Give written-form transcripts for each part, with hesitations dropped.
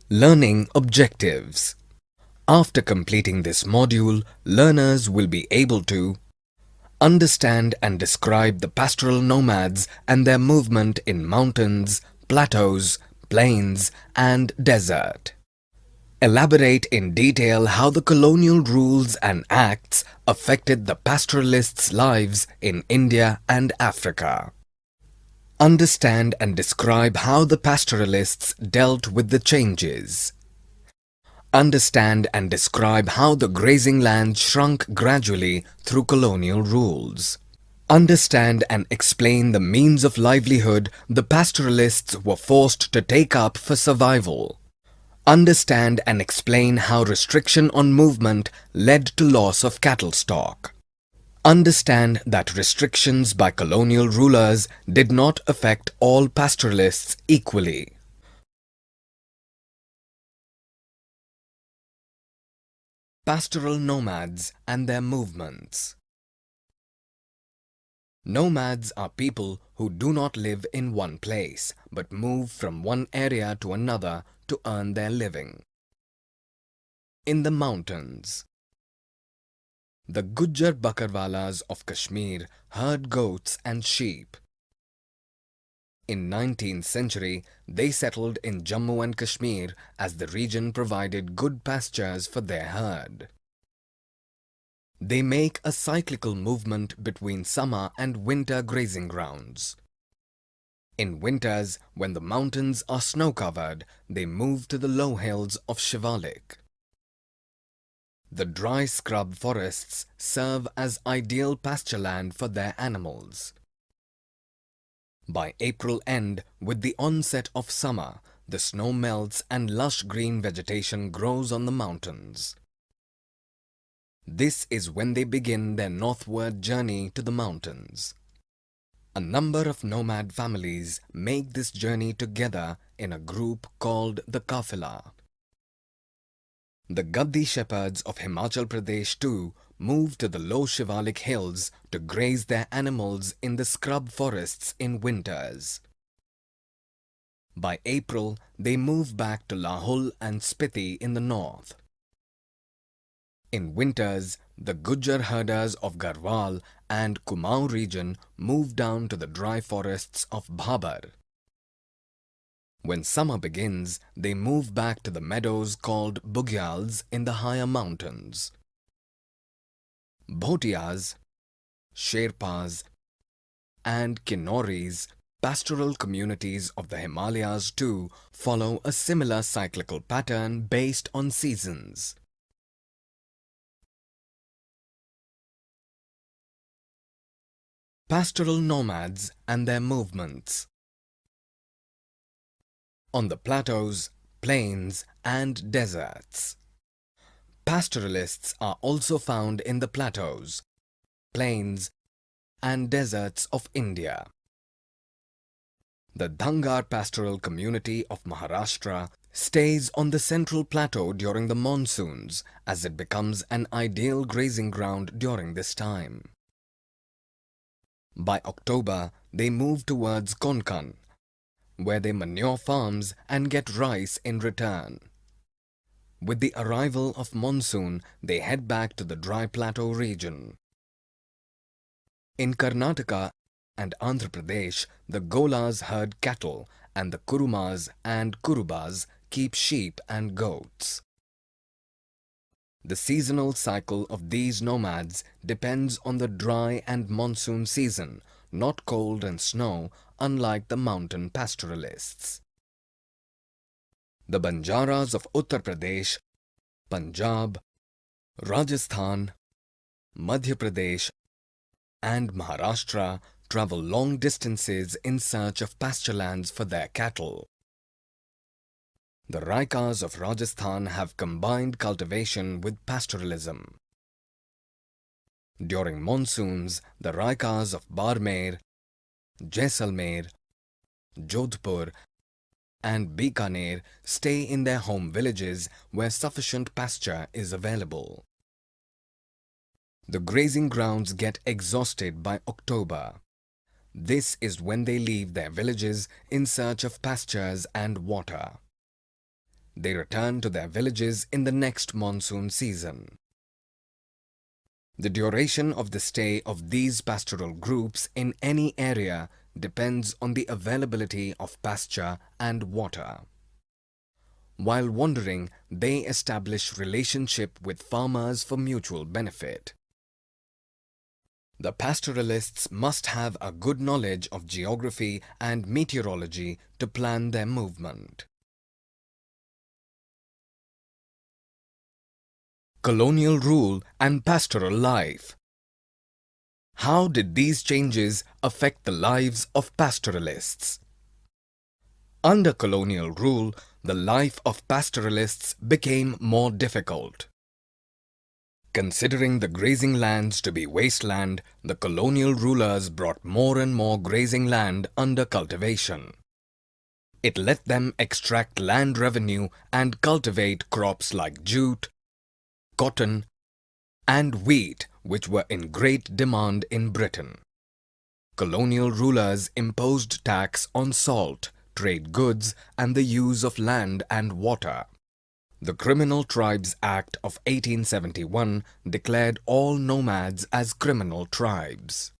Learning objectives. After completing this module, learners will be able to understand and describe the pastoral nomads and their movement in mountains, plateaus, plains, and desert. Elaborate in detail how the colonial rules and acts affected the pastoralists' lives in India and Africa. Understand and describe how the pastoralists dealt with the changes. Understand and describe how the grazing land shrunk gradually through colonial rules. Understand and explain the means of livelihood the pastoralists were forced to take up for survival. Understand and explain how restriction on movement led to loss of cattle stock. Understand that restrictions by colonial rulers did not affect all pastoralists equally. Pastoral nomads and their movements. Nomads are people who do not live in one place but move from one area to another to earn their living. In the mountains, the Gujjar Bakarwalas of Kashmir herd goats and sheep. In 19th century, they settled in Jammu and Kashmir as the region provided good pastures for their herd. They make a cyclical movement between summer and winter grazing grounds. In winters, when the mountains are snow-covered, they move to the low hills of Shivalik. The dry scrub forests serve as ideal pasture land for their animals. By April end, with the onset of summer, the snow melts and lush green vegetation grows on the mountains. This is when they begin their northward journey to the mountains. A number of nomad families make this journey together in a group called the Kafila. The Gaddi shepherds of Himachal Pradesh too move to the low Shivalik hills to graze their animals in the scrub forests in winters. By April, they move back to Lahul and Spiti in the north. In winters, the Gujjar herders of Garhwal and Kumaon region move down to the dry forests of Bhabar. When summer begins, they move back to the meadows called Bugyals in the higher mountains. Bhotias, Sherpas, and Kinnoris, pastoral communities of the Himalayas too, follow a similar cyclical pattern based on seasons. Pastoral nomads and their movements. On the plateaus, plains, and deserts. Pastoralists are also found in the plateaus, plains, and deserts of India. The Dhangar pastoral community of Maharashtra stays on the central plateau during the monsoons as it becomes an ideal grazing ground during this time. By October, they move towards Konkan, where they manure farms and get rice in return. With the arrival of monsoon, they head back to the dry plateau region. In Karnataka and Andhra Pradesh, the Golas herd cattle and the Kurumas and Kurubas keep sheep and goats. The seasonal cycle of these nomads depends on the dry and monsoon season, not cold and snow, unlike the mountain pastoralists. The Banjaras of Uttar Pradesh, Punjab, Rajasthan, Madhya Pradesh, and Maharashtra travel long distances in search of pasture lands for their cattle. The Raikas of Rajasthan have combined cultivation with pastoralism. During monsoons, the Raikas of Barmer, Jaisalmer, Jodhpur, and Bikaner stay in their home villages where sufficient pasture is available. The grazing grounds get exhausted by October. This is when they leave their villages in search of pastures and water. they return to their villages in the next monsoon season. The duration of the stay of these pastoral groups in any area depends on the availability of pasture and water. While wandering, they establish relationship with farmers for mutual benefit. The pastoralists must have a good knowledge of geography and meteorology to plan their movement. Colonial rule and pastoral life. How did these changes affect the lives of pastoralists? Under colonial rule, the life of pastoralists became more difficult. Considering the grazing lands to be wasteland, the colonial rulers brought more and more grazing land under cultivation. It let them extract land revenue and cultivate crops like jute, cotton, and wheat, which were in great demand in Britain. Colonial rulers imposed tax on salt, trade goods, and the use of land and water. The Criminal Tribes Act of 1871 declared all nomads as criminal tribes.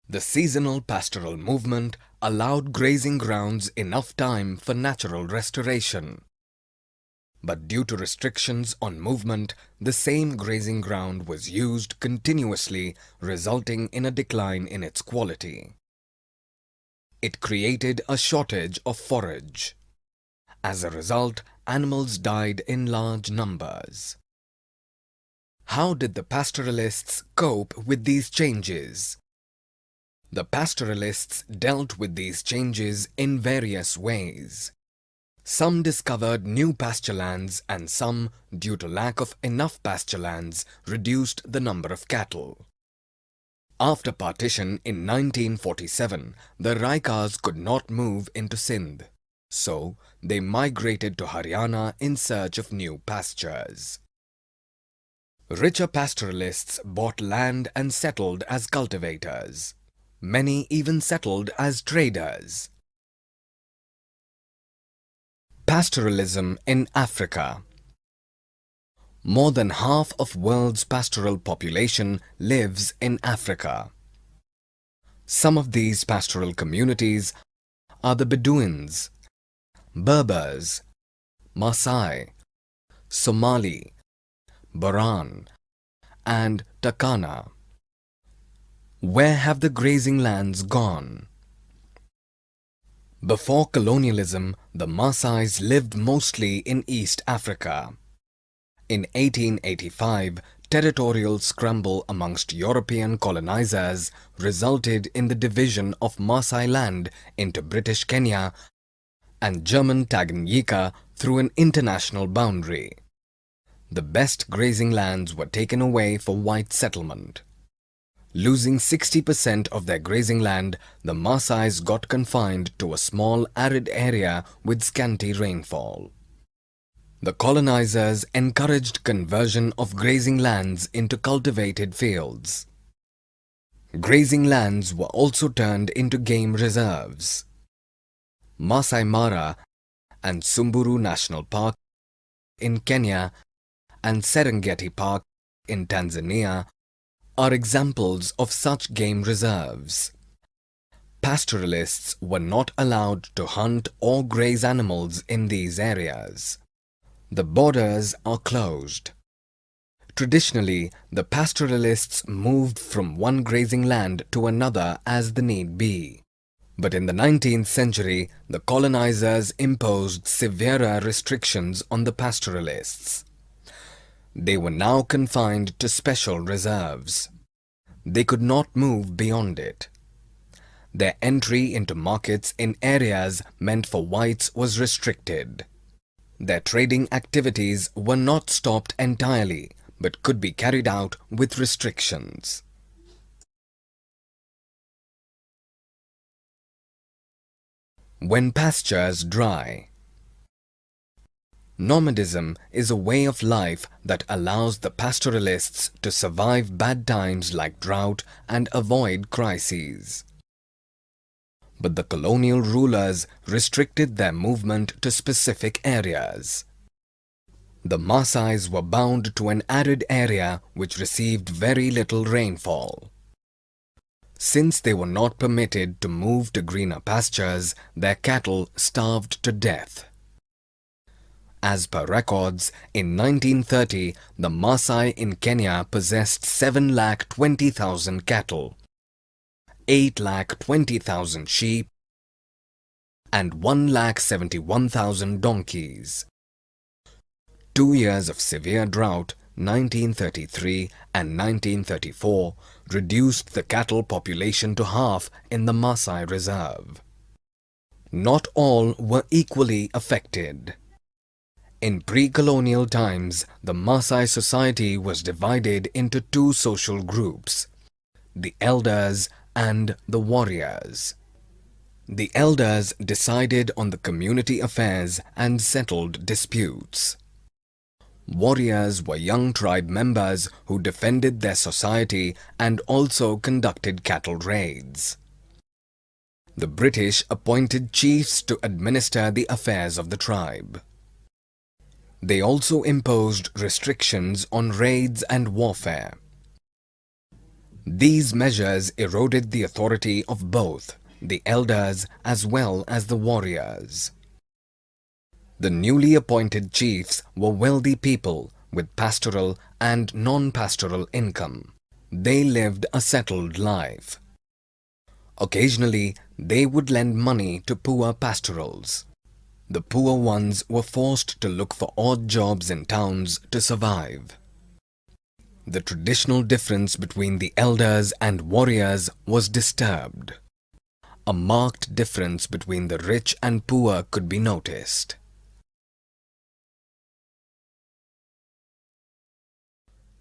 The seasonal pastoral movement allowed grazing grounds enough time for natural restoration. But due to restrictions on movement, the same grazing ground was used continuously, resulting in a decline in its quality. It created a shortage of forage. As a result, animals died in large numbers. How did the pastoralists cope with these changes? The pastoralists dealt with these changes in various ways. Some discovered new pasturelands and some, due to lack of enough pasturelands, reduced the number of cattle. After partition in 1947, the Raikas could not move into Sindh. So, they migrated to Haryana in search of new pastures. Richer pastoralists bought land and settled as cultivators. Many even settled as traders. Pastoralism in Africa. More than half of world's pastoral population lives in Africa. Some of these pastoral communities are the Bedouins, Berbers, Maasai, Somali, Baran, and Turkana. Where have the grazing lands gone? Before colonialism, the Maasais lived mostly in East Africa. In 1885, territorial scramble amongst European colonizers resulted in the division of Maasai land into British Kenya and German Tanganyika through an international boundary. The best grazing lands were taken away for white settlement. Losing 60% of their grazing land, the Maasais got confined to a small arid area with scanty rainfall. The colonizers encouraged conversion of grazing lands into cultivated fields. Grazing lands were also turned into game reserves. Masai Mara and Samburu National Park in Kenya and Serengeti Park in Tanzania are examples of such game reserves. Pastoralists were not allowed to hunt or graze animals in these areas. The borders are closed. Traditionally, the pastoralists moved from one grazing land to another as the need be. But in the 19th century, the colonizers imposed severer restrictions on the pastoralists. They were now confined to special reserves. They could not move beyond it. Their entry into markets in areas meant for whites was restricted. Their trading activities were not stopped entirely, but could be carried out with restrictions. When pastures dry. Nomadism is a way of life that allows the pastoralists to survive bad times like drought and avoid crises. But the colonial rulers restricted their movement to specific areas. The Maasais were bound to an arid area which received very little rainfall. Since they were not permitted to move to greener pastures, their cattle starved to death. As per records, in 1930, the Maasai in Kenya possessed 7,20,000 cattle, 8,20,000 sheep, and 1,71,000 donkeys. 2 years of severe drought, 1933 and 1934, reduced the cattle population to half in the Maasai Reserve. Not all were equally affected. In pre-colonial times, the Maasai society was divided into two social groups, the elders and the warriors. The elders decided on the community affairs and settled disputes. Warriors were young tribe members who defended their society and also conducted cattle raids. The British appointed chiefs to administer the affairs of the tribe. They also imposed restrictions on raids and warfare. These measures eroded the authority of both the elders as well as the warriors. The newly appointed chiefs were wealthy people with pastoral and non-pastoral income. They lived a settled life. Occasionally, they would lend money to poor pastorals. The poor ones were forced to look for odd jobs in towns to survive. The traditional difference between the elders and warriors was disturbed. A marked difference between the rich and poor could be noticed.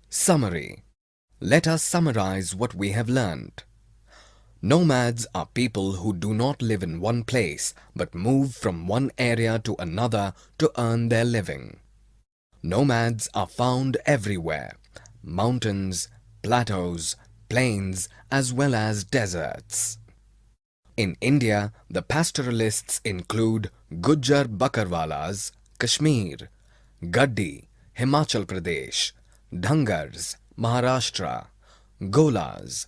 Summary. Let us summarize what we have learned. Nomads are people who do not live in one place but move from one area to another to earn their living. Nomads are found everywhere: mountains, plateaus, plains, as well as deserts. In India, the pastoralists include Gujjar Bakarwalas, Kashmir; Gaddi, Himachal Pradesh; Dhangars, Maharashtra; Golas,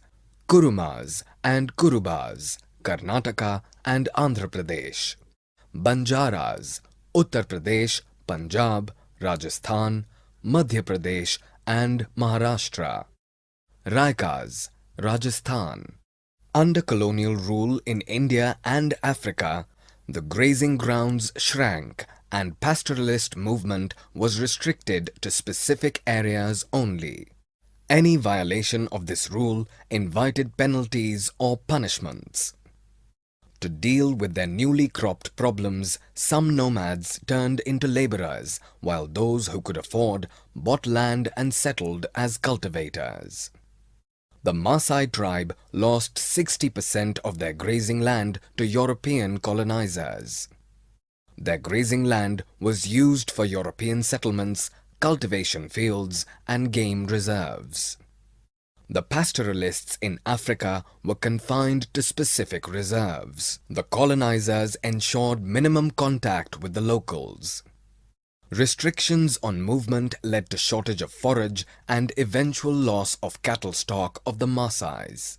Kurumas and Kurubas, Karnataka and Andhra Pradesh; Banjaras, Uttar Pradesh, Punjab, Rajasthan, Madhya Pradesh and Maharashtra; Raikas, Rajasthan. Under colonial rule in India and Africa, the grazing grounds shrank and pastoralist movement was restricted to specific areas only. Any violation of this rule invited penalties or punishments. To deal with their newly cropped problems, some nomads turned into laborers, while those who could afford bought land and settled as cultivators. The Maasai tribe lost 60% of their grazing land to European colonizers. Their grazing land was used for European settlements, cultivation fields and game reserves. The pastoralists in Africa were confined to specific reserves. The colonizers ensured minimum contact with the locals. Restrictions on movement led to shortage of forage and eventual loss of cattle stock of the Maasais.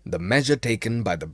The measure taken by the